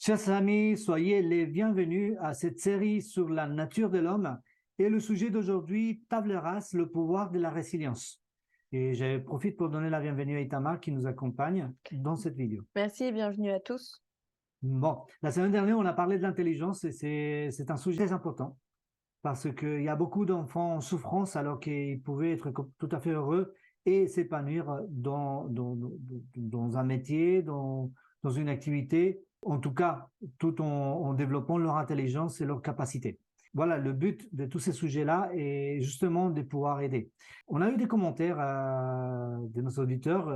Chers amis, soyez les bienvenus à cette série sur la nature de l'homme et le sujet d'aujourd'hui, table rase, le pouvoir de la résilience. Et je profite pour donner la bienvenue à Itamar qui nous accompagne dans cette vidéo. Merci et bienvenue à tous. Bon, la semaine dernière, on a parlé de l'intelligence et c'est un sujet très important parce qu'il y a beaucoup d'enfants en souffrance alors qu'ils pouvaient être tout à fait heureux et s'épanouir dans un métier, dans une activité, en tout cas, tout en développant leur intelligence et leur capacité. Voilà, le but de tous ces sujets-là est justement de pouvoir aider. On a eu des commentaires de nos auditeurs,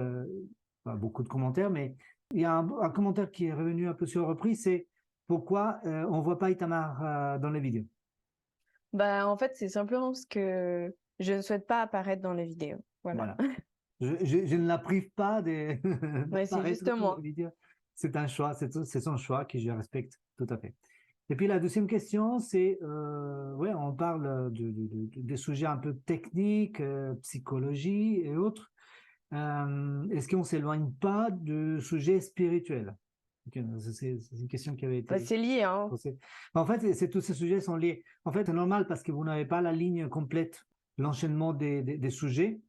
pas beaucoup de commentaires, mais il y a un commentaire qui est revenu un peu sur reprise, c'est pourquoi on ne voit pas Itamar dans les vidéos. En fait, c'est simplement parce que je ne souhaite pas apparaître dans les vidéos. Voilà. Je ne la prive pas Ouais, c'est d'apparaître dans justement. les vidéos. C'est un choix, c'est son choix que je respecte tout à fait. Et puis la deuxième question, c'est, ouais, on parle des sujets un peu techniques, psychologie et autres. Est-ce qu'on ne s'éloigne pas de sujets spirituels? C'est une question qui avait été C'est lié, hein. posée. En fait, tous ces sujets sont liés. En fait, c'est normal parce que vous n'avez pas la ligne complète, l'enchaînement des sujets.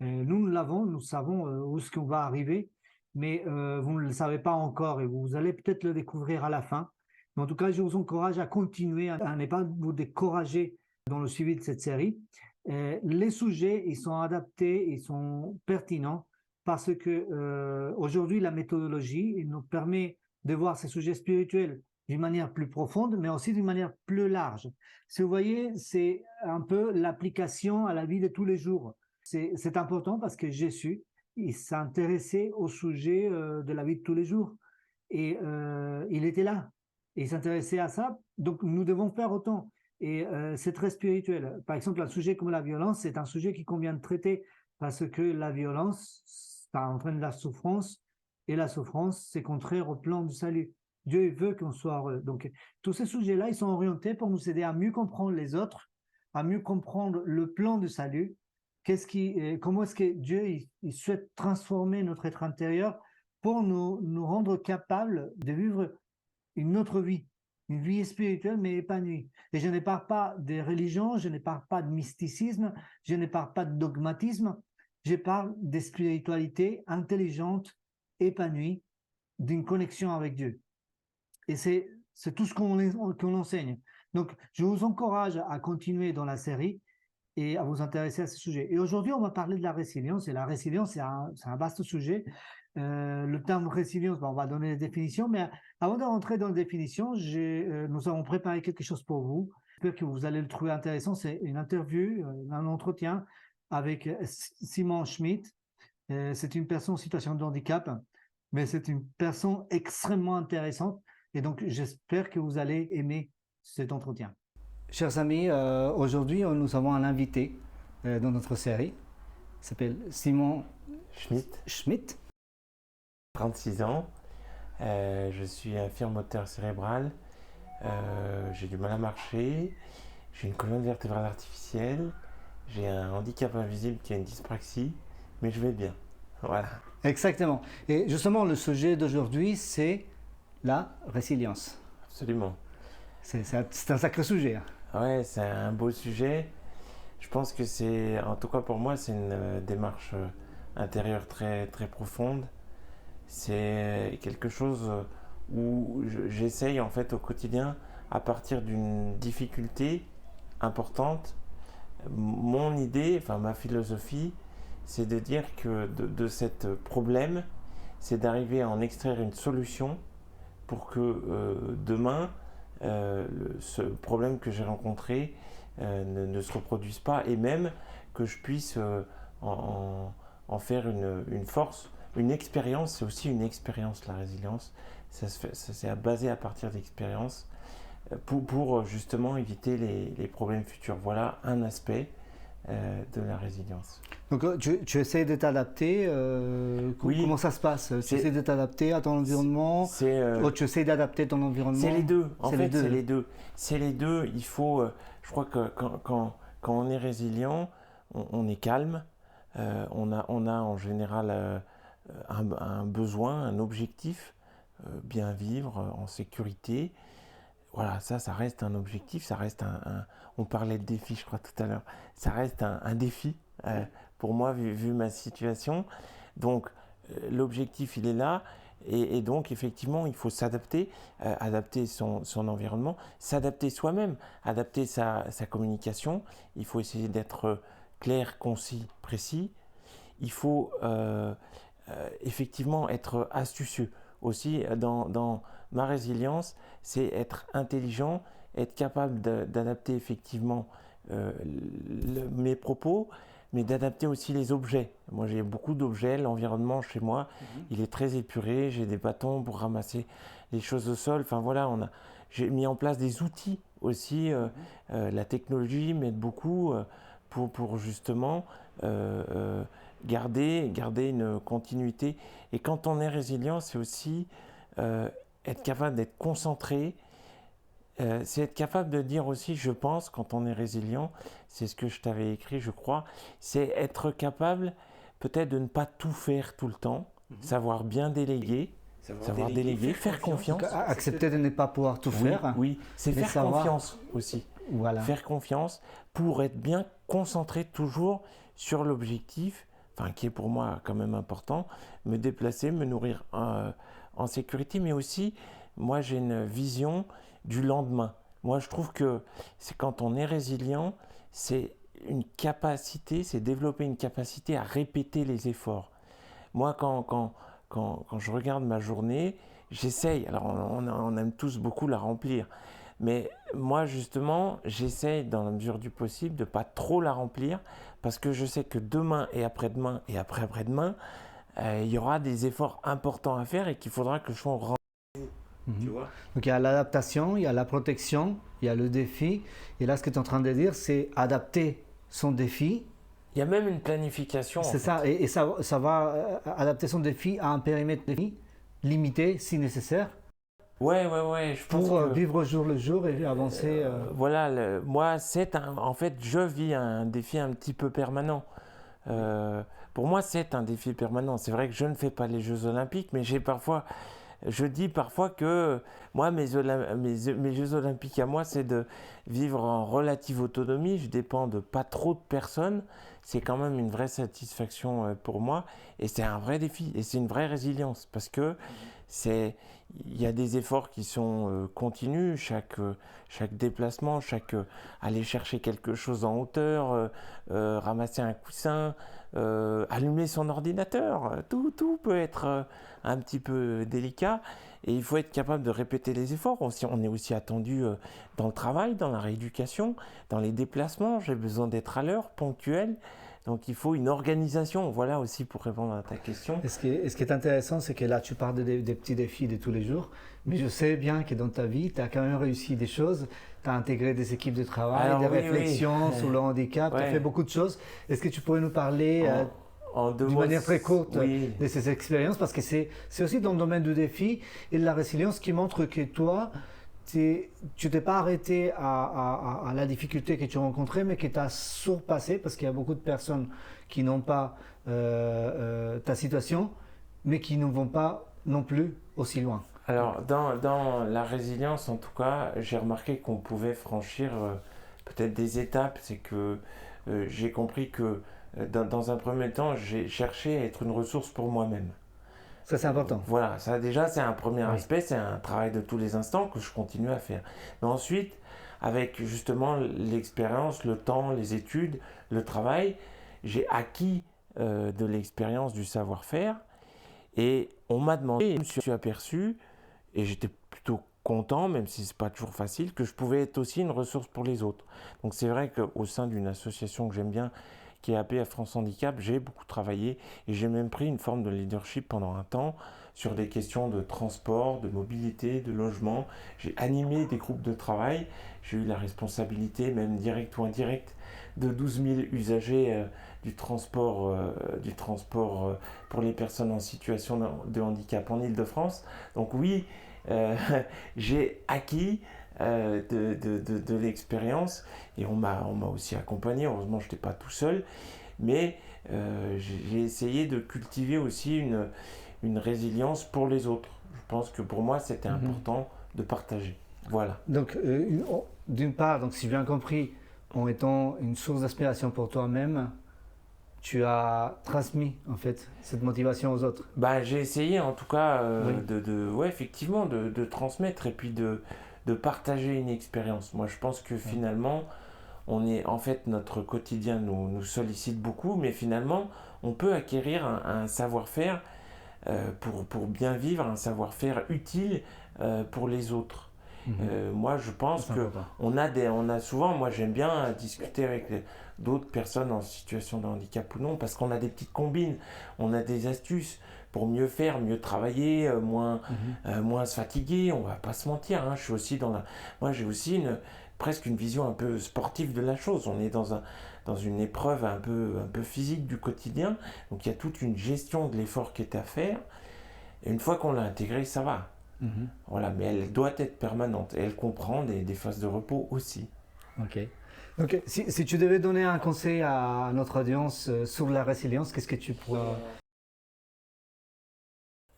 Nous l'avons, nous savons où est-ce qu'on va arriver, mais vous ne le savez pas encore et vous allez peut-être le découvrir à la fin. Mais en tout cas, je vous encourage à continuer, à ne pas vous décourager dans le suivi de cette série. Les sujets, ils sont adaptés, ils sont pertinents parce que aujourd'hui, la méthodologie, il nous permet de voir ces sujets spirituels d'une manière plus profonde, mais aussi d'une manière plus large. Si vous voyez, c'est un peu l'application à la vie de tous les jours. C'est important parce que Jésus, il s'intéressait au sujet de la vie de tous les jours. Et il était là. Et il s'intéressait à ça. Donc, nous devons faire autant. Et c'est très spirituel. Par exemple, un sujet comme la violence, c'est un sujet qui convient de traiter parce que la violence, ça entraîne la souffrance. Et la souffrance, c'est contraire au plan du salut. Dieu veut qu'on soit heureux. Donc, tous ces sujets-là, ils sont orientés pour nous aider à mieux comprendre les autres, à mieux comprendre le plan du salut. Comment est-ce que Dieu il souhaite transformer notre être intérieur pour nous rendre capables de vivre une autre vie, une vie spirituelle mais épanouie. Et je ne parle pas de religion, je ne parle pas de mysticisme, je ne parle pas de dogmatisme, je parle de spiritualité intelligente, épanouie, d'une connexion avec Dieu. Et c'est tout ce qu'on enseigne. Donc, je vous encourage à continuer dans la série et à vous intéresser à ce sujet. Et aujourd'hui, on va parler de la résilience. Et la résilience, c'est un vaste sujet. Le terme résilience, on va donner les définitions. Mais avant de rentrer dans les définitions, nous avons préparé quelque chose pour vous. J'espère que vous allez le trouver intéressant. C'est une interview, un entretien avec Simon Schmidt. C'est une personne en situation de handicap, mais c'est une personne extrêmement intéressante. Et donc, j'espère que vous allez aimer cet entretien. Chers amis, aujourd'hui, nous avons un invité dans notre série. Il s'appelle Simon Schmidt. 36 ans. Je suis infirme moteur cérébral. J'ai du mal à marcher. J'ai une colonne vertébrale artificielle. J'ai un handicap invisible qui est une dyspraxie. Mais je vais bien. Voilà. Exactement. Et justement, le sujet d'aujourd'hui, c'est la résilience. Absolument. C'est un sacré sujet. Ouais, c'est un beau sujet. Je pense que c'est, en tout cas pour moi, c'est une démarche intérieure très, très profonde. C'est quelque chose où j'essaye en fait au quotidien, à partir d'une difficulté importante, mon idée, enfin ma philosophie, c'est de dire que de cet problème, c'est d'arriver à en extraire une solution pour que demain, ce problème que j'ai rencontré ne se reproduise pas et même que je puisse en faire une force, une expérience. C'est aussi une expérience, la résilience. Ça c'est basé à partir d'expériences pour justement éviter les problèmes futurs. Voilà un aspect de la résilience. Donc tu essaies de t'adapter, oui, comment ça se passe? Tu essaies de t'adapter à ton environnement ou tu essaies d'adapter ton environnement? C'est les deux, en fait c'est les deux. C'est les deux, il faut, je crois que quand on est résilient, on est calme, on a en général un besoin, un objectif bien vivre en sécurité. Voilà, ça reste un objectif, ça reste on parlait de défi, je crois, tout à l'heure. Ça reste un défi pour moi, vu ma situation. Donc, l'objectif, il est là. Et donc, effectivement, il faut s'adapter, adapter son environnement, s'adapter soi-même, adapter sa communication. Il faut essayer d'être clair, concis, précis. Il faut effectivement être astucieux. Aussi, dans ma résilience, c'est être intelligent, être capable d'adapter effectivement mes propos, mais d'adapter aussi les objets. Moi, j'ai beaucoup d'objets. L'environnement chez moi, il est très épuré. J'ai des bâtons pour ramasser les choses au sol. Enfin voilà, j'ai mis en place des outils aussi. La technologie m'aide beaucoup pour justement garder une continuité. Et quand on est résilient, c'est aussi être capable d'être concentré. C'est être capable de dire aussi, je pense, quand on est résilient, c'est ce que je t'avais écrit, je crois, c'est être capable peut-être de ne pas tout faire tout le temps, savoir bien déléguer, savoir déléguer, faire confiance. Accepter de ne pas pouvoir tout faire. Oui, c'est faire savoir... confiance aussi. Voilà. Faire confiance pour être bien concentré toujours sur l'objectif, qui est pour moi quand même important, me déplacer, me nourrir en sécurité, mais aussi, moi j'ai une vision du lendemain. Moi je trouve que c'est quand on est résilient, c'est une capacité, c'est développer une capacité à répéter les efforts. Moi quand je regarde ma journée, j'essaye, alors on aime tous beaucoup la remplir, mais moi justement j'essaye dans la mesure du possible de ne pas trop la remplir, parce que je sais que demain et après-demain et après-après-demain, il y aura des efforts importants à faire et qu'il faudra que je sois rendu. Tu vois? Donc il y a l'adaptation, il y a la protection, il y a le défi. Et là, ce que tu es en train de dire, c'est adapter son défi. Il y a même une planification. C'est ça, et ça va adapter son défi à un périmètre de vie limité si nécessaire. Ouais, je pense pour vivre au jour le jour et avancer. Voilà, moi, en fait, je vis un défi un petit peu permanent. Pour moi, c'est un défi permanent. C'est vrai que je ne fais pas les Jeux Olympiques, mais je dis parfois que moi, mes Jeux Olympiques à moi, c'est de vivre en relative autonomie. Je dépends de pas trop de personnes. C'est quand même une vraie satisfaction pour moi. Et c'est un vrai défi. Et c'est une vraie résilience. Parce que il y a des efforts qui sont continus. Chaque déplacement, aller chercher quelque chose en hauteur, ramasser un coussin, allumer son ordinateur. Tout peut être un petit peu délicat et il faut être capable de répéter les efforts. On est aussi attendu dans le travail, dans la rééducation, dans les déplacements. J'ai besoin d'être à l'heure, ponctuel. Donc il faut une organisation, voilà aussi pour répondre à ta question. Et ce qui est intéressant, c'est que là tu parles des petits défis de tous les jours, mais je sais bien que dans ta vie, tu as quand même réussi des choses. Tu as intégré des équipes de travail, des réflexions sur le handicap, tu as fait beaucoup de choses. Est-ce que tu pourrais nous parler d'une manière très courte de ces expériences? Parce que c'est aussi dans le domaine du défi et de la résilience qui montre que toi, tu t'es pas arrêté à la difficulté que tu rencontrais, mais que tu as surpassé, parce qu'il y a beaucoup de personnes qui n'ont pas ta situation, mais qui ne vont pas non plus aussi loin. Alors, dans la résilience, en tout cas, j'ai remarqué qu'on pouvait franchir peut-être des étapes. C'est que j'ai compris que dans un premier temps, j'ai cherché à être une ressource pour moi-même. Ça, c'est important. Voilà, ça déjà, c'est un premier aspect, c'est un travail de tous les instants que je continue à faire. Mais ensuite, avec justement l'expérience, le temps, les études, le travail, j'ai acquis de l'expérience, du savoir-faire. Et on m'a demandé, et je me suis aperçu, et j'étais plutôt content, même si ce n'est pas toujours facile, que je pouvais être aussi une ressource pour les autres. Donc c'est vrai qu'au sein d'une association que j'aime bien, qui est APF France Handicap, j'ai beaucoup travaillé et j'ai même pris une forme de leadership pendant un temps sur des questions de transport, de mobilité, de logement. J'ai animé des groupes de travail, j'ai eu la responsabilité, même directe ou indirecte, de 12 000 usagers du transport pour les personnes en situation de handicap en Île-de-France. Donc oui, j'ai acquis de l'expérience et on m'a aussi accompagné. Heureusement, je n'étais pas tout seul, mais j'ai essayé de cultiver aussi une résilience pour les autres. je pense que pour moi, c'était important de partager. Voilà. Donc, d'une part, donc, si j'ai bien compris, en étant une source d'inspiration pour toi-même, tu as transmis en fait cette motivation aux autres. Bah, j'ai essayé en tout cas Oui. ouais, effectivement, de transmettre et puis de partager une expérience. Moi, je pense que finalement, en fait, notre quotidien nous sollicite beaucoup, mais finalement, on peut acquérir un savoir-faire pour bien vivre, un savoir-faire utile pour les autres. Moi, je pense C'est que important. on a souvent, moi j'aime bien discuter avec d'autres personnes en situation de handicap ou non, parce qu'on a des petites combines, on a des astuces pour mieux faire, mieux travailler, moins se fatiguer. On va pas se mentir, hein, je suis aussi moi j'ai aussi presque une vision un peu sportive de la chose. On est dans une épreuve un peu physique du quotidien, donc il y a toute une gestion de l'effort qui est à faire. Et une fois qu'on l'a intégré, ça va. Voilà, mais elle doit être permanente. Et elle comprend des phases de repos aussi. Ok. Donc, si tu devais donner un conseil à notre audience sur la résilience, qu'est-ce que tu pourrais...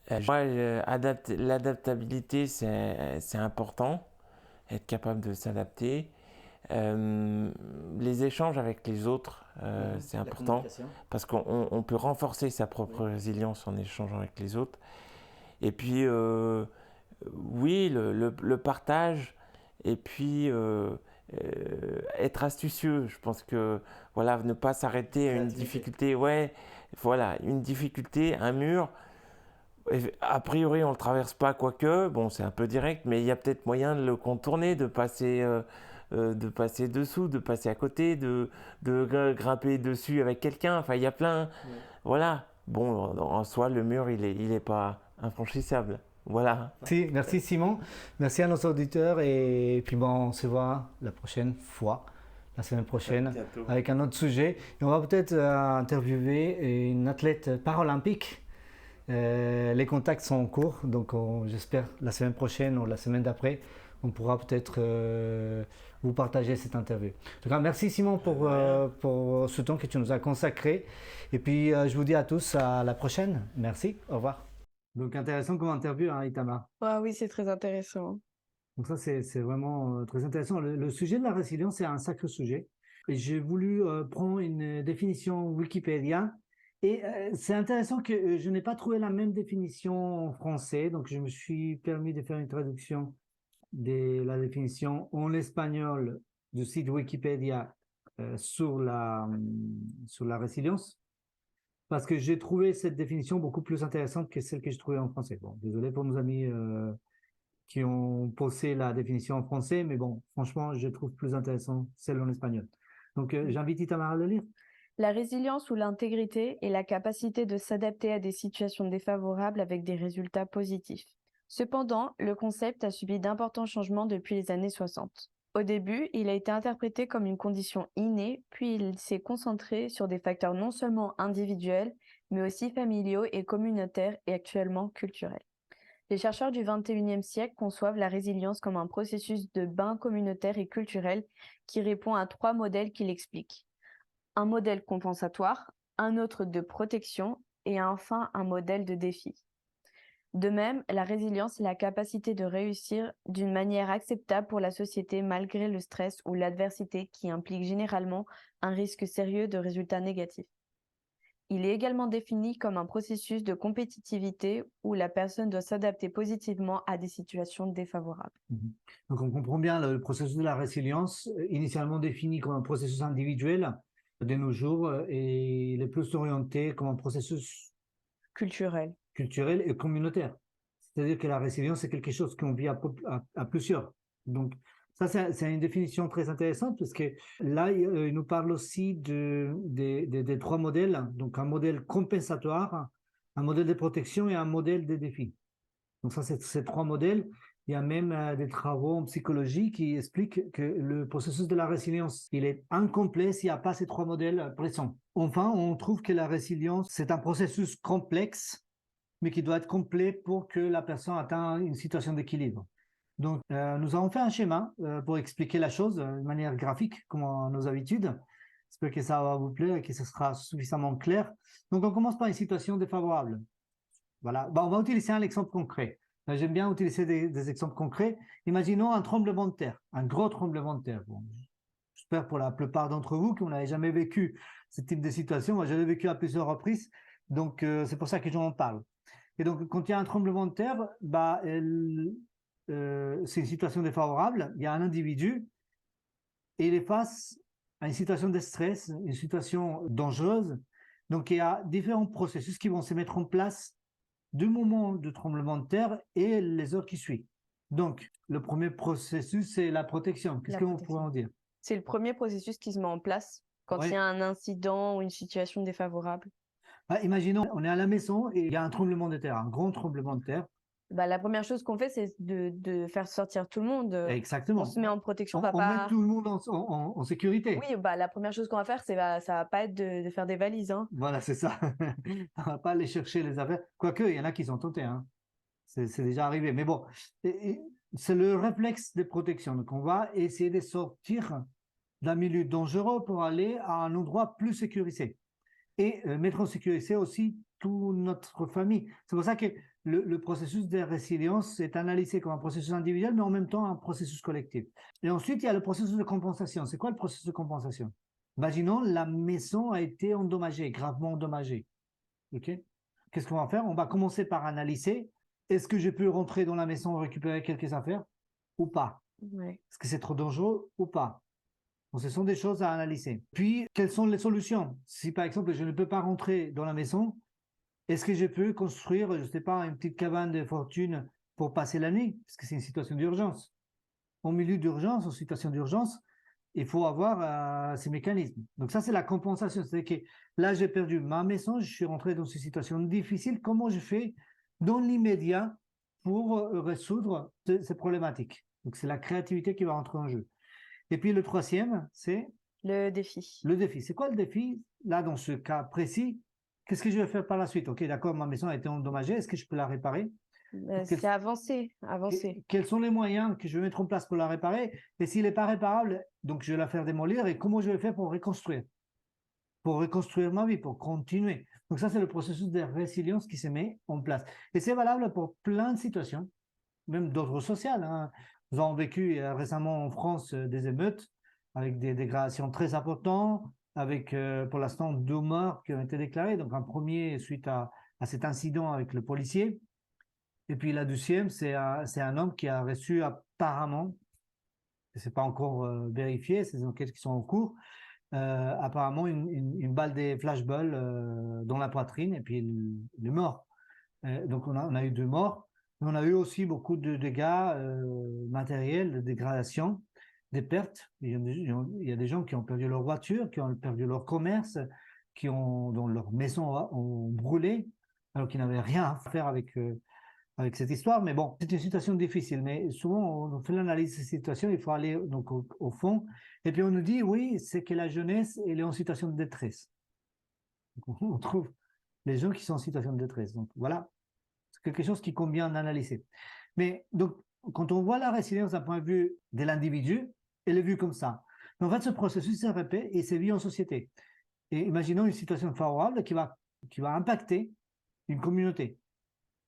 L'adaptabilité, c'est important. Être capable de s'adapter. Les échanges avec les autres, c'est important. Parce qu'on peut renforcer sa propre résilience en échangeant avec les autres. Et puis, oui, le partage, et puis être astucieux. Je pense que voilà, ne pas s'arrêter à une difficulté. Ouais, voilà, une difficulté, un mur. A priori, on ne le traverse pas, quoique, bon, c'est un peu direct, mais il y a peut-être moyen de le contourner, de passer dessous, de passer à côté, de grimper dessus avec quelqu'un. Enfin, il y a plein. Voilà. Bon, en soi, le mur, il est pas infranchissable. Voilà. Merci Simon, merci à nos auditeurs et puis bon, on se voit la prochaine fois, la semaine prochaine, avec un autre sujet. Et on va peut-être interviewer une athlète paralympique. Les contacts sont en cours, donc j'espère la semaine prochaine ou la semaine d'après, on pourra peut-être vous partager cette interview. En tout cas, merci Simon pour ce temps que tu nous as consacré. Et puis, je vous dis à tous à la prochaine. Merci, au revoir. Donc, intéressant comme interview, hein, Itamar. Oui, c'est très intéressant. Donc ça, c'est vraiment très intéressant. Le sujet de la résilience, c'est un sacré sujet. Et j'ai voulu prendre une définition Wikipédia. Et c'est intéressant que je n'ai pas trouvé la même définition en français. Donc, je me suis permis de faire une traduction de la définition en espagnol du site Wikipédia sur la résilience. Parce que j'ai trouvé cette définition beaucoup plus intéressante que celle que j'ai trouvée en français. Bon, désolé pour nos amis qui ont posé la définition en français, mais bon, franchement, je trouve plus intéressant celle en espagnol. Donc, j'invite Itamar à le lire. La résilience ou l'intégrité est la capacité de s'adapter à des situations défavorables avec des résultats positifs. Cependant, le concept a subi d'importants changements depuis les années 60. Au début, il a été interprété comme une condition innée, puis il s'est concentré sur des facteurs non seulement individuels, mais aussi familiaux et communautaires et actuellement culturels. Les chercheurs du XXIe siècle conçoivent la résilience comme un processus de bain communautaire et culturel qui répond à 3 modèles qui l'expliquent. Un modèle compensatoire, un autre de protection et enfin un modèle de défi. De même, la résilience est la capacité de réussir d'une manière acceptable pour la société malgré le stress ou l'adversité qui implique généralement un risque sérieux de résultats négatifs. Il est également défini comme un processus de compétitivité où la personne doit s'adapter positivement à des situations défavorables. Donc, on comprend bien le processus de la résilience, initialement défini comme un processus individuel, de nos jours, et il est plus orienté comme un processus culturel et communautaire. C'est-à-dire que la résilience, c'est quelque chose qu'on vit à plusieurs. Donc, ça, c'est une définition très intéressante parce que là, il nous parle aussi des 3 modèles. Donc, un modèle compensatoire, un modèle de protection et un modèle de défi. Donc, ça, c'est ces 3 modèles. Il y a même des travaux en psychologie qui expliquent que le processus de la résilience, il est incomplet s'il n'y a pas ces 3 modèles présents. Enfin, on trouve que la résilience, c'est un processus complexe, mais qui doit être complet pour que la personne atteigne une situation d'équilibre. Donc, nous avons fait un schéma pour expliquer la chose de manière graphique, comme à nos habitudes. J'espère que ça va vous plaire et que ce sera suffisamment clair. Donc, on commence par une situation défavorable. Voilà. On va utiliser un exemple concret. J'aime bien utiliser des exemples concrets. Imaginons un tremblement de terre, un gros tremblement de terre. Bon, j'espère pour la plupart d'entre vous que vous n'avez jamais vécu ce type de situation. Moi, je l'ai vécu à plusieurs reprises, donc c'est pour ça que j'en parle. Et donc, quand il y a un tremblement de terre, c'est une situation défavorable. Il y a un individu et il est face à une situation de stress, une situation dangereuse. Donc, il y a différents processus qui vont se mettre en place du moment du tremblement de terre et les heures qui suivent. Donc, le premier processus, c'est la protection. Qu'est-ce qu'on pourrait en dire? C'est le premier processus qui se met en place quand il y a un incident ou une situation défavorable. Imaginons, on est à la maison et il y a un tremblement de terre, un grand tremblement de terre. La première chose qu'on fait, c'est de faire sortir tout le monde. Exactement. On se met en protection. On met tout le monde en sécurité. Oui, la première chose qu'on va faire, ça va pas être de faire des valises. Hein. Voilà, c'est ça. On va pas aller chercher les affaires. Quoique, il y en a qui sont tentés. Hein. C'est déjà arrivé. Mais bon, c'est le réflexe de protection. Donc, on va essayer de sortir d'un milieu dangereux pour aller à un endroit plus sécurisé. Et mettre en sécurité aussi toute notre famille. C'est pour ça que le processus de résilience est analysé comme un processus individuel, mais en même temps un processus collectif. Et ensuite, il y a le processus de compensation. C'est quoi le processus de compensation? Imaginons la maison a été endommagée, gravement endommagée. Okay? Qu'est-ce qu'on va faire? On va commencer par analyser. Est-ce que je peux rentrer dans la maison et récupérer quelques affaires ou pas? Est-ce que c'est trop dangereux ou pas? Donc, ce sont des choses à analyser. Puis, quelles sont les solutions? Si par exemple, je ne peux pas rentrer dans la maison, est-ce que je peux construire, je ne sais pas, une petite cabane de fortune pour passer la nuit? Parce que c'est une situation d'urgence. Au milieu d'urgence, en situation d'urgence, il faut avoir ces mécanismes. Donc ça, c'est la compensation. C'est-à-dire que là, j'ai perdu ma maison, je suis rentré dans une situation difficile. Comment je fais dans l'immédiat pour résoudre ces problématiques? Donc c'est la créativité qui va entrer en jeu. Et puis le troisième, c'est le défi. Le défi. C'est quoi le défi? Là, dans ce cas précis, qu'est-ce que je vais faire par la suite? Ok, d'accord, ma maison a été endommagée, est-ce que je peux la réparer? C'est avancer. Quels sont les moyens que je vais mettre en place pour la réparer? Et s'il n'est pas réparable, donc je vais la faire démolir. Et comment je vais faire pour reconstruire? Pour reconstruire ma vie, pour continuer. Donc ça, c'est le processus de résilience qui se met en place. Et c'est valable pour plein de situations, même d'ordre social. Hein. Nous avons vécu récemment en France des émeutes avec des dégradations très importantes, avec pour l'instant 2 morts qui ont été déclarés. Donc un premier suite à cet incident avec le policier. Et puis la deuxième, c'est un homme qui a reçu apparemment, ce n'est pas encore vérifié, c'est des enquêtes qui sont en cours, apparemment une balle des flashballs dans la poitrine et puis il est mort. Donc on a eu 2 morts. Mais on a eu aussi beaucoup de dégâts matériels, de dégradation, des pertes. Il y a des gens qui ont perdu leur voiture, qui ont perdu leur commerce, dont leur maison ont brûlé, alors qu'ils n'avaient rien à faire avec cette histoire. Mais bon, c'est une situation difficile. Mais souvent, on fait l'analyse de cette situation, il faut aller donc au fond. Et puis on nous dit, oui, c'est que la jeunesse, elle est en situation de détresse. Donc, on trouve les gens qui sont en situation de détresse. Donc voilà. Quelque chose qui convient d'analyser. Mais donc, quand on voit la résilience d'un point de vue de l'individu, elle est vue comme ça. Mais en fait, ce processus se répète et c'est vu en société. Et imaginons une situation favorable qui va impacter une communauté.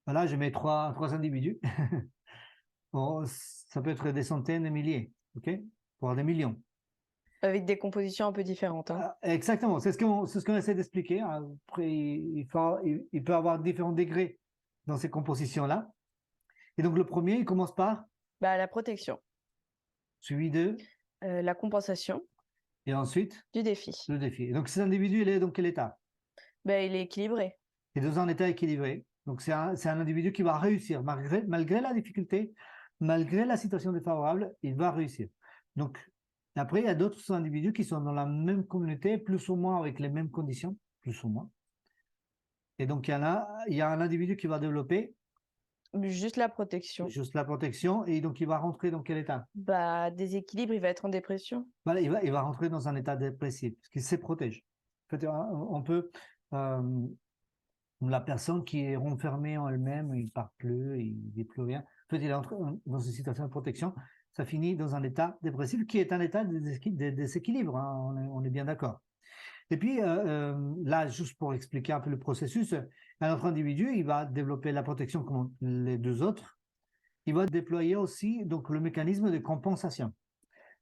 Voilà, je mets trois individus. Bon, ça peut être des centaines, des milliers, ok, voire des millions. Avec des compositions un peu différentes. Hein. Exactement, c'est ce qu'on essaie d'expliquer. Après, il peut avoir différents degrés dans ces compositions-là. Et donc, le premier, il commence par la protection. Suivi de la compensation. Et ensuite du défi. Le défi. Et donc, cet individu, il est dans quel état? Il est équilibré. Il est dans un état équilibré. Donc, c'est un individu qui va réussir. Malgré la difficulté, malgré la situation défavorable, il va réussir. Donc, après, il y a d'autres individus qui sont dans la même communauté, plus ou moins avec les mêmes conditions, plus ou moins. Et donc, il y a un individu qui va développer juste la protection. Et donc, il va rentrer dans quel état? Déséquilibre, il va être en dépression. Voilà, il va rentrer dans un état dépressif, parce qu'il se protège. En fait, on peut... la personne qui est renfermée en elle-même, il ne parle plus, il ne dit plus rien. En fait, il est entré dans une situation de protection. Ça finit dans un état dépressif, qui est un état de déséquilibre. Hein, on est bien d'accord. Et puis, là, juste pour expliquer un peu le processus, un autre individu, il va développer la protection comme les 2 autres, il va déployer aussi donc, le mécanisme de compensation.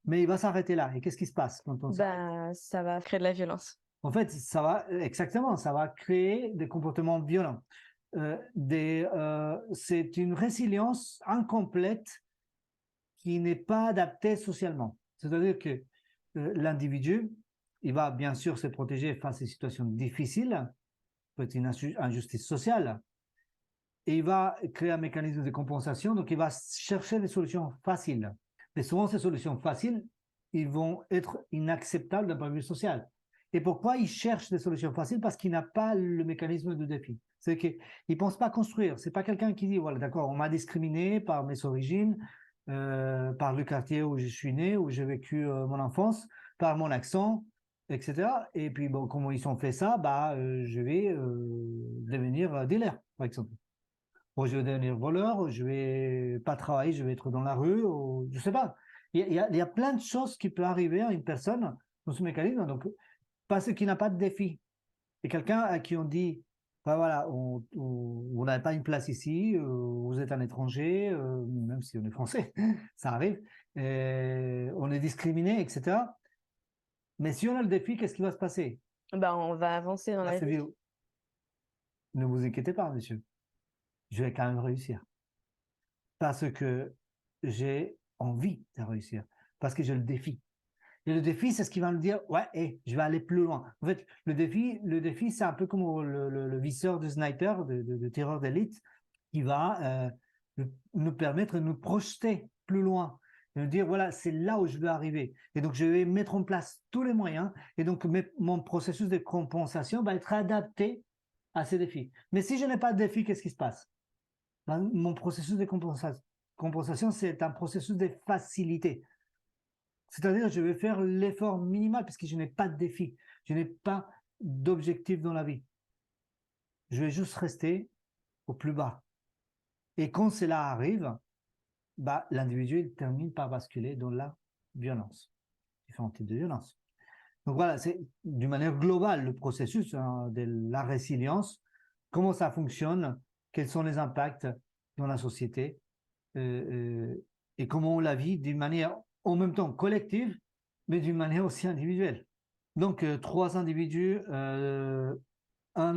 Mais il va s'arrêter là. Et qu'est-ce qui se passe quand on s'arrête? Ça va créer de la violence. En fait, ça va créer des comportements violents. C'est une résilience incomplète qui n'est pas adaptée socialement. C'est-à-dire que l'individu, il va bien sûr se protéger face à des situations difficiles, peut-être une injustice sociale, et il va créer un mécanisme de compensation, donc il va chercher des solutions faciles. Mais souvent, ces solutions faciles, ils vont être inacceptables d'un point de vue social. Et pourquoi il cherche des solutions faciles? Parce qu'il n'a pas le mécanisme de défi. C'est qu'il ne pense pas construire. Ce n'est pas quelqu'un qui dit, voilà, d'accord, on m'a discriminé par mes origines, par le quartier où je suis né, où j'ai vécu mon enfance, par mon accent, etc. Et puis, bon, comment ils ont fait ça? Je vais devenir dealer, par exemple. Ou je vais devenir voleur, ou je vais pas travailler, je vais être dans la rue, ou je sais pas. Il y a plein de choses qui peuvent arriver à une personne dans ce mécanisme, donc parce qu'il n'a pas de défi. Et quelqu'un à qui on dit, ben voilà, vous n'avez pas une place ici, vous êtes un étranger, même si on est français, ça arrive, on est discriminé, etc. Mais si on a le défi, qu'est-ce qui va se passer? On va avancer dans la vie. Ne vous inquiétez pas, monsieur. Je vais quand même réussir. Parce que j'ai envie de réussir. Parce que j'ai le défi. Et le défi, c'est ce qui va me dire, ouais, je vais aller plus loin. En fait, le défi, c'est un peu comme le viseur de sniper, de tireur d'élite, qui va nous permettre de nous projeter plus loin. De nous dire, voilà, c'est là où je veux arriver. Et donc, je vais mettre en place tous les moyens. Et donc, mon processus de compensation va être adapté à ces défis. Mais si je n'ai pas de défi, qu'est-ce qui se passe? Mon processus de compensation, c'est un processus de facilité. C'est-à-dire, je vais faire l'effort minimal parce que je n'ai pas de défi, je n'ai pas d'objectif dans la vie. Je vais juste rester au plus bas. Et quand cela arrive, l'individu termine par basculer dans la violence, différents types de violence. Donc voilà, c'est d'une manière globale le processus de la résilience, comment ça fonctionne, quels sont les impacts dans la société et comment on la vit d'une manière en même temps collective, mais d'une manière aussi individuelle. Donc, trois individus, un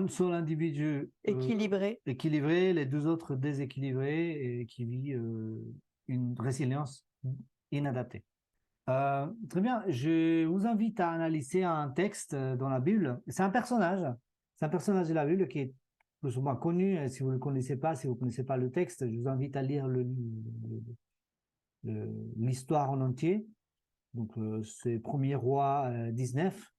seul individu équilibré, les deux autres déséquilibrés et qui vit une résilience inadaptée. Très bien, je vous invite à analyser un texte dans la Bible. C'est un personnage de la Bible qui est plus ou moins connu. Si vous ne le connaissez pas, si vous ne connaissez pas le texte, je vous invite à lire l'histoire en entier. Donc, c'est 1er roi 19.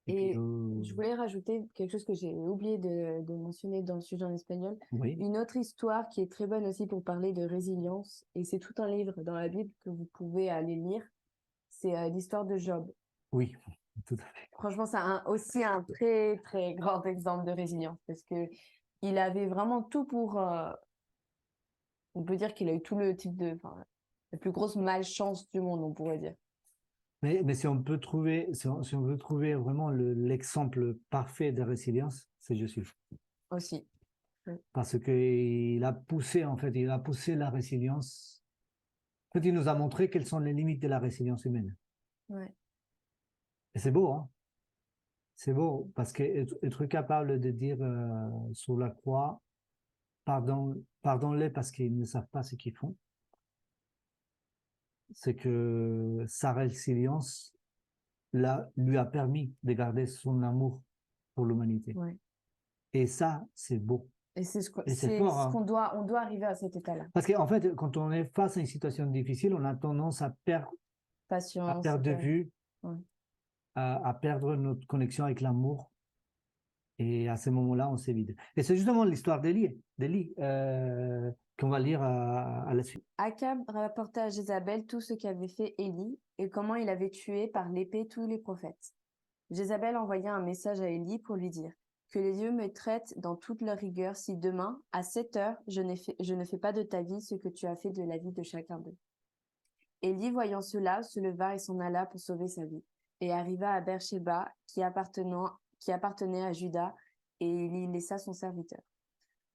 Et je voulais rajouter quelque chose que j'ai oublié de mentionner dans le sujet en espagnol. Oui. Une autre histoire qui est très bonne aussi pour parler de résilience, et c'est tout un livre dans la Bible que vous pouvez aller lire, c'est l'histoire de Job. Oui, tout à fait. Franchement, c'est aussi un très, très grand exemple de résilience parce que il avait vraiment tout pour... on peut dire qu'il a eu tout le type la plus grosse malchance du monde, on pourrait dire. Mais si on veut trouver vraiment l'exemple parfait de résilience, c'est Jésus. Aussi. Parce qu'il a poussé, la résilience. En fait, il nous a montré quelles sont les limites de la résilience humaine. Ouais. Et c'est beau, hein? C'est beau, parce qu'être capable de dire sur la croix, pardonne-les parce qu'ils ne savent pas ce qu'ils font, c'est que sa résilience lui a permis de garder son amour pour l'humanité. Ouais. Et ça, c'est beau. Et c'est fort, qu'on doit, on doit arriver à cet état-là. Parce qu'en fait, quand on est face à une situation difficile, on a tendance à perdre de vue, ouais. à perdre notre connexion avec l'amour. Et à ce moment-là, on s'évite. Et c'est justement l'histoire d'Élie qu'on va lire à la suite. Akab rapporta à Jézabel tout ce qu'avait fait Élie et comment il avait tué par l'épée tous les prophètes. Jézabel envoya un message à Élie pour lui dire que les dieux me traitent dans toute leur rigueur si demain, à 7 heures, je ne fais pas de ta vie ce que tu as fait de la vie de chacun d'eux. Élie, voyant cela, se leva et s'en alla pour sauver sa vie, et arriva à Beersheba, qui appartenait à Juda, et il y laissa son serviteur.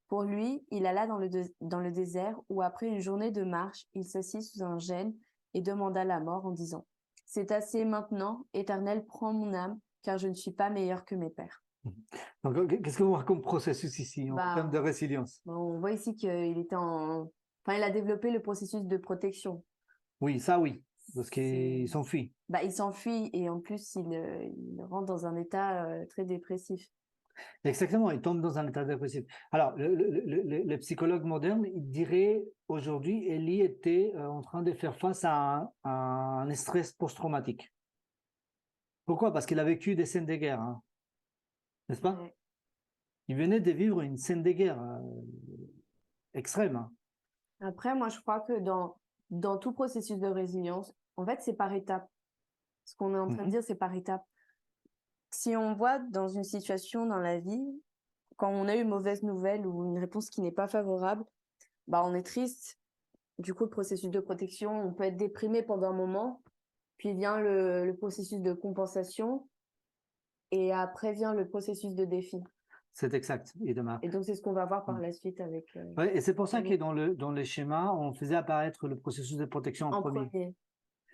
Pour lui, il alla dans le désert où, après une journée de marche, il s'assit sous un chêne et demanda la mort en disant: C'est assez maintenant, Éternel, prends mon âme, car je ne suis pas meilleur que mes pères. Donc, qu'est-ce qu'on voit comme processus ici en termes de Bah, résilience? on voit ici qu'il était enfin, il a développé le processus de protection. Oui, ça oui, parce C'est... qu'ils s'enfuient. Bah, il s'enfuit et en plus, il rentre dans un état très dépressif. Exactement, ils tombent dans un état dépressif. Alors, le psychologue moderne, il dirait aujourd'hui, Élie était en train de faire face à un stress post-traumatique. Pourquoi? Parce qu'il a vécu des scènes de guerre, hein, n'est-ce pas? Ouais. Il venait de vivre une scène de guerre extrême, hein. Après, moi, je crois que dans tout processus de résilience, en fait, c'est par étapes. Ce qu'on est en train de Mhm. dire, c'est par étapes. Si on voit dans une situation dans la vie, quand on a une mauvaise nouvelle ou une réponse qui n'est pas favorable, bah, on est triste. Du coup, le processus de protection, on peut être déprimé pendant un moment, puis vient le processus de compensation, et après vient le processus de défi. C'est exact, Idemar. Et donc, c'est ce qu'on va voir par la suite avec Ouais, et c'est pour ça que Élie dans le schéma, on faisait apparaître le processus de protection en en premier. premier.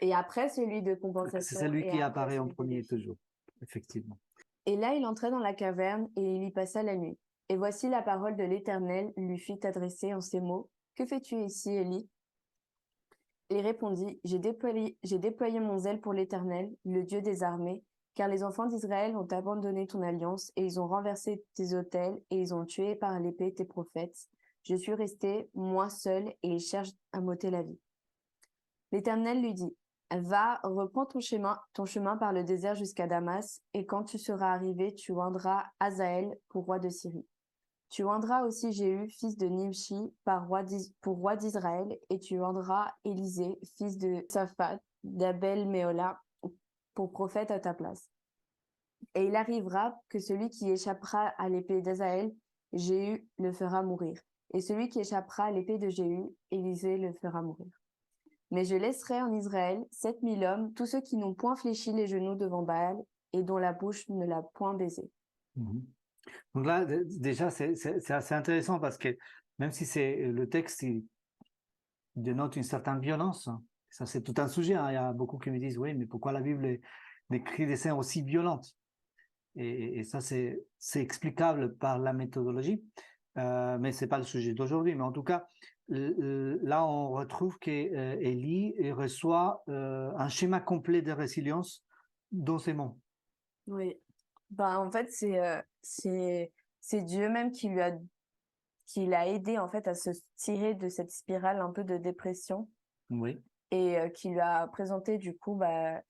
Et après, celui de C'est compensation, celui et qui après, apparaît en celui de premier défi. toujours, effectivement. Et là, il entrait dans la caverne et il y passa la nuit. Et voici la parole de l'Éternel lui fut adressée en ces mots: Que fais-tu ici, Élie? Il répondit: J'ai déployé mon zèle pour l'Éternel, le Dieu des armées, car les enfants d'Israël ont abandonné ton alliance et ils ont renversé tes autels et ils ont tué par l'épée tes prophètes. Je suis resté, moi seul, et ils cherchent à m'ôter la vie. L'Éternel lui dit: Va, reprends ton chemin par le désert jusqu'à Damas, et quand tu seras arrivé, tu oindras Hazaël pour roi de Syrie. Tu oindras aussi Jéhu, fils de Nimshi, pour roi d'Israël, et tu oindras Élisée, fils de Saphat, d'Abel Méola, pour prophète à ta place. Et il arrivera que celui qui échappera à l'épée d'Hazaël, Jéhu le fera mourir. Et celui qui échappera à l'épée de Jéhu, Élisée le fera mourir. Mais je laisserai en Israël 7000 hommes, tous ceux qui n'ont point fléchi les genoux devant Baal, et dont la bouche ne l'a point baisé. Mhm. Donc là, déjà, c'est assez intéressant parce que même si c'est le texte, il dénote une certaine violence, hein. Ça, c'est tout un sujet, hein. Il y a beaucoup qui me disent, oui, mais pourquoi la Bible décrit des scènes aussi violentes? Et ça, c'est explicable par la méthodologie, mais c'est pas le sujet d'aujourd'hui. Mais en tout cas, là, on retrouve qu'Élie reçoit un schéma complet de résilience dans ses mots. Oui. Ben, en fait, c'est Dieu même qui l'a aidé en fait à se tirer de cette spirale un peu de dépression Oui, et qui lui a présenté du coup bah,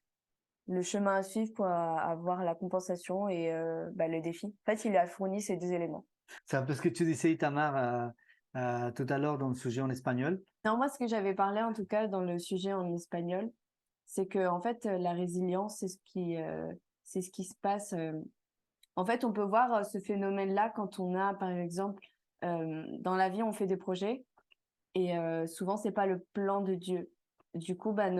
le chemin à suivre pour avoir la compensation et bah, le défi. En fait, il lui a fourni ces deux éléments. c'est un peu ce que tu disais, Itamar, tout à l'heure dans le sujet en espagnol. Non, moi, ce que j'avais parlé en tout cas dans le sujet en espagnol, c'est que en fait, la résilience, c'est ce qui se passe. En fait, on peut voir ce phénomène-là quand on a, par exemple, dans la vie, on fait des projets et souvent, c'est pas le plan de Dieu. Du coup, bah,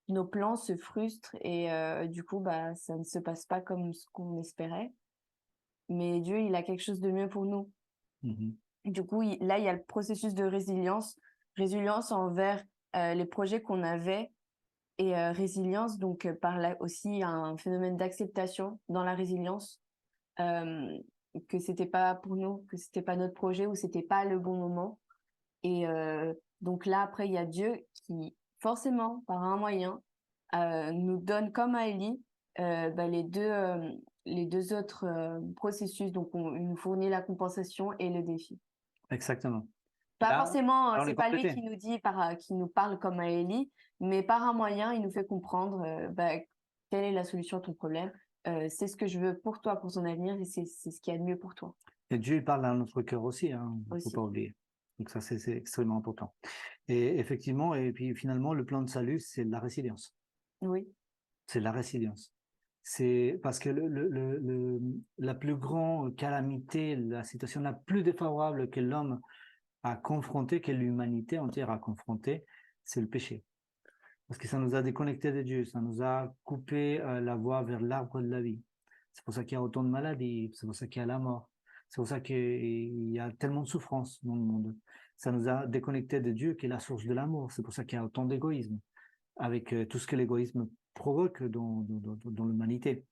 nos plans se frustrent et du coup, bah, ça ne se passe pas comme ce qu'on espérait. Mais Dieu, il a quelque chose de mieux pour nous. Mhm. Du coup, là, il y a le processus de résilience envers les projets qu'on avait et résilience, donc par là aussi un phénomène d'acceptation dans la résilience, euh, que c'était pas pour nous, que c'était pas notre projet ou c'était pas le bon moment. Et donc là, après, il y a Dieu qui, forcément, par un moyen, nous donne, comme à Élie, bah, les deux autres processus. Donc, il nous fournit la compensation et le défi. Exactement. Pas Là, forcément, on est c'est pas lui complété. qui nous dit, qui nous parle comme à Élie, mais par un moyen, il nous fait comprendre bah, quelle est la solution à ton problème. C'est ce que je veux pour toi, pour ton avenir, et c'est ce qu'il y a de mieux pour toi Et Dieu il parle à notre cœur aussi, hein, il ne faut aussi. pas oublier. Donc ça, c'est extrêmement important. Et effectivement, et puis finalement, le plan de salut, c'est la résilience. Oui, C'est la résilience. C'est parce que la plus grande calamité, la situation la plus défavorable que l'homme a confrontée, que l'humanité entière a confrontée, c'est le péché. Parce que ça nous a déconnectés de Dieu, ça nous a coupé la voie vers l'arbre de la vie. C'est pour ça qu'il y a autant de maladies, c'est pour ça qu'il y a la mort. C'est pour ça qu'il y a tellement de souffrance dans le monde. Ça nous a déconnectés de Dieu, qui est la source de l'amour. C'est pour ça qu'il y a autant d'égoïsme, avec tout ce que l'égoïsme provoque dans l'humanité.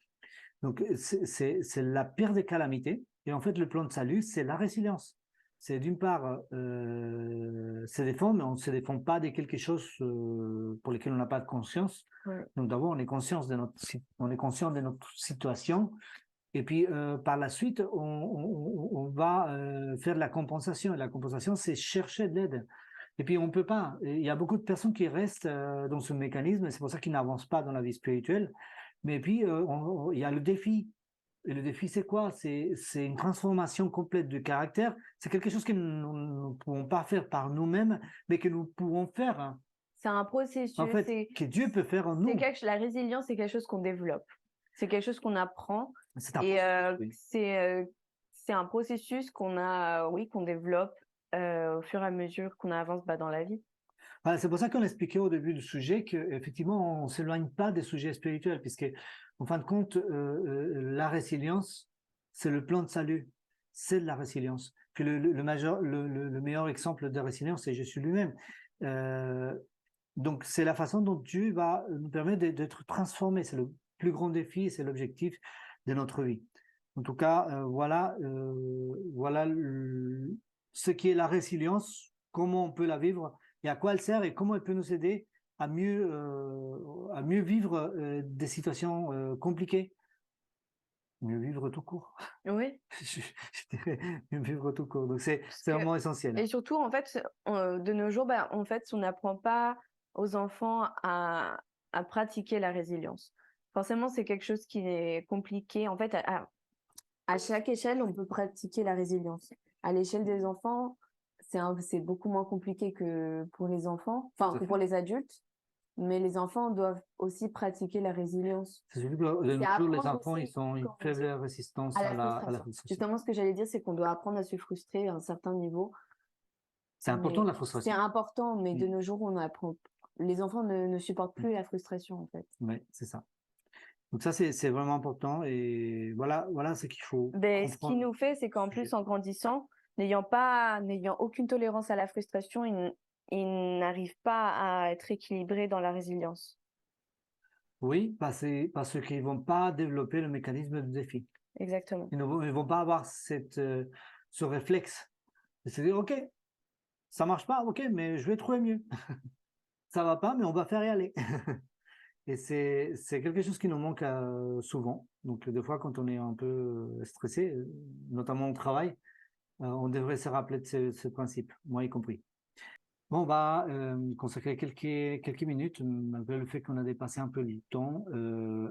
Donc, c'est la pire des calamités. Et en fait, le plan de salut, c'est la résilience. C'est d'une part se défendre, mais on ne se défend pas de quelque chose pour lequel on n'a pas de conscience. Ouais. Donc, d'abord, on est conscient de notre situation. Et puis, par la suite, on va faire de la compensation. Et la compensation, c'est chercher de l'aide. Et puis, on ne peut pas. Il y a beaucoup de personnes qui restent dans ce mécanisme, et c'est pour ça qu'ils n'avancent pas dans la vie spirituelle. Mais puis, il y a le défi. Et le défi, c'est quoi? C'est une transformation complète du caractère. C'est quelque chose que nous ne pouvons pas faire par nous-mêmes, mais que nous pouvons faire, hein. C'est un processus. En fait, que Dieu peut faire en nous. La résilience, c'est quelque chose qu'on développe. C'est quelque chose qu'on apprend. C'est un Et processus, oui. c'est un processus qu'on développe au fur et à mesure qu'on avance dans la vie. Voilà, c'est pour ça qu'on expliquait au début du sujet qu'effectivement, on ne s'éloigne pas des sujets spirituels, puisque, en fin de compte, la résilience, c'est le plan de salut, c'est de la résilience. Puis le meilleur exemple de résilience, c'est Jésus lui-même. Donc, c'est la façon dont Dieu va nous permettre d'être transformés. C'est le plus grand défi, c'est l'objectif de notre vie. En tout cas, voilà ce qui est la résilience, comment on peut la vivre et à quoi elle sert et comment elle peut nous aider à mieux vivre des situations compliquées. Mieux vivre tout court. Oui. Je dirais mieux vivre tout court. Donc, c'est vraiment essentiel. Et surtout, en fait, de nos jours, en fait, on n'apprend pas aux enfants à pratiquer la résilience. Forcément, c'est quelque chose qui est compliqué. En fait, à chaque échelle, on peut pratiquer la résilience. À l'échelle des enfants, c'est beaucoup moins compliqué que pour les enfants, enfin, que pour les adultes. Mais les enfants doivent aussi pratiquer la résilience. C'est surtout que de nos jours, les enfants, ils ont une faible résistance à la frustration. Justement, ce que j'allais dire, c'est qu'on doit apprendre à se frustrer à un certain niveau. C'est important la frustration. C'est important, mais de nos jours, on apprend. Les enfants ne supportent plus la frustration, en fait. Oui, c'est ça. Donc ça, c'est vraiment important. Et voilà ce qu'il faut Ce qui nous fait, c'est qu'en plus, en grandissant, n'ayant aucune tolérance à la frustration, ils n'arrivent pas à être équilibrés dans la résilience. Oui, parce qu'ils ne vont pas développer le mécanisme de défi. Exactement. Ils ne vont pas avoir ce réflexe de se dire, OK, ça ne marche pas, OK, mais je vais trouver mieux. Ça ne va pas, mais on va faire y aller. Et c'est quelque chose qui nous manque souvent. Donc, des fois, quand on est un peu stressé, notamment au travail, on devrait se rappeler de ce principe, moi y compris. Bon, on va consacrer quelques minutes, malgré le fait qu'on a dépassé un peu le temps,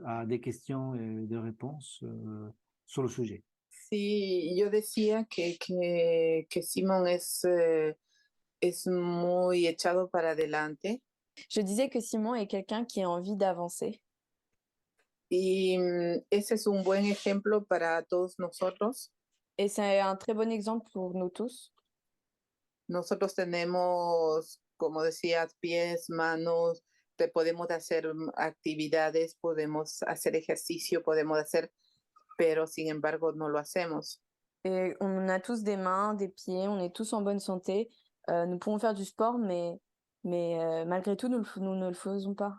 à des questions et des réponses sur le sujet. Sí, yo decía que Simón es muy echado para adelante. Je disais que Simon est quelqu'un qui a envie d'avancer. Y ese es un buen ejemplo para todos nosotros. Et c'est un très bon exemple pour nous tous. Nosotros tenemos, como decías, pies, manos, podemos hacer actividades, podemos hacer ejercicio, pero sin embargo no lo hacemos. Et on a tous des mains, des pieds, on est tous en bonne santé. Nous pouvons faire du sport, mais malgré tout, nous ne le faisons pas.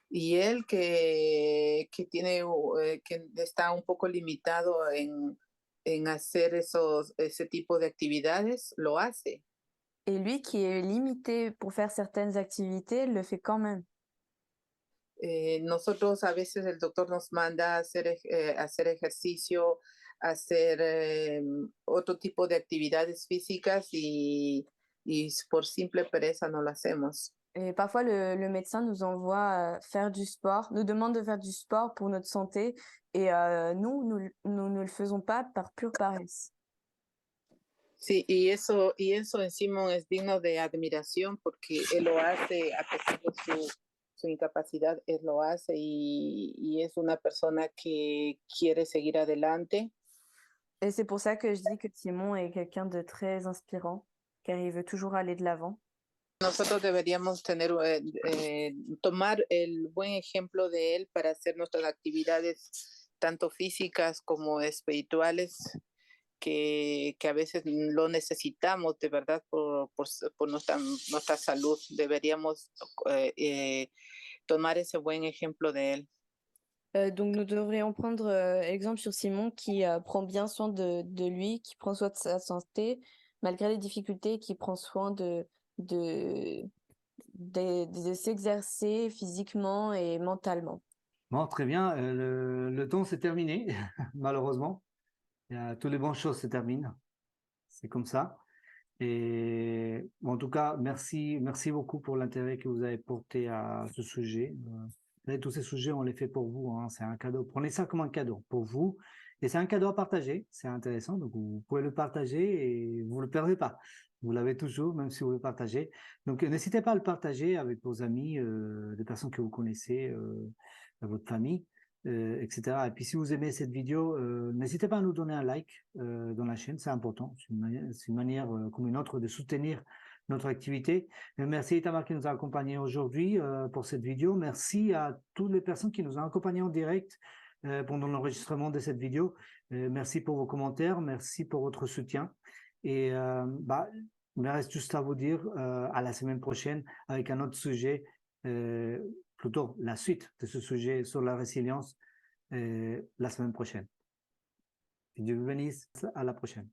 Y él que está un poco limitado en hacer ese tipo de actividades, lo hace. Et lui qui est limité pour faire certaines activités, le fait quand même. Nosotros a veces el doctor nos manda a hacer ejercicio, hacer otro tipo de actividades físicas y por simple pereza no lo hacemos. Et parfois, le médecin nous envoie faire du sport, nous demande de faire du sport pour notre santé, et nous ne le faisons pas par pure paresse. Sí, y eso en Simón es digno de admiración porque él lo hace a pesar de su incapacidad, él lo hace y es una persona que quiere seguir adelante. Et c'est pour ça que je dis que Simon est quelqu'un de très inspirant, car il veut toujours aller de l'avant. Nosotros deberíamos tomar el buen ejemplo de él para hacer nuestras actividades tanto físicas como espirituales que a veces lo necesitamos de verdad por nuestra salud. Deberíamos tomar ese buen ejemplo de él. Donc nous devrions prendre exemple sur Simon qui prend bien soin de lui, qui prend soin de sa santé, malgré les difficultés, qui prend soin de s'exercer physiquement et mentalement. Bon, très bien. Le temps s'est terminé, malheureusement. Toutes les bonnes choses se terminent. C'est comme ça. Et bon, en tout cas, merci beaucoup pour l'intérêt que vous avez porté à ce sujet. Tous ces sujets, on les fait pour vous. Hein. C'est un cadeau. Prenez ça comme un cadeau pour vous. Et c'est un cadeau à partager. C'est intéressant. Donc, vous pouvez le partager et vous ne le perdez pas. Vous l'avez toujours, même si vous le partagez. Donc, n'hésitez pas à le partager avec vos amis, des personnes que vous connaissez, votre famille, etc. Et puis, si vous aimez cette vidéo, n'hésitez pas à nous donner un like dans la chaîne. C'est important. C'est une manière comme une autre de soutenir notre activité. Merci Itamar qui nous a accompagnés aujourd'hui pour cette vidéo. Merci à toutes les personnes qui nous ont accompagnés en direct pendant l'enregistrement de cette vidéo. Merci pour vos commentaires, merci pour votre soutien. Et il me reste juste à vous dire à la semaine prochaine avec un autre sujet, plutôt la suite de ce sujet sur la résilience la semaine prochaine. Que Dieu vous bénisse, à la prochaine.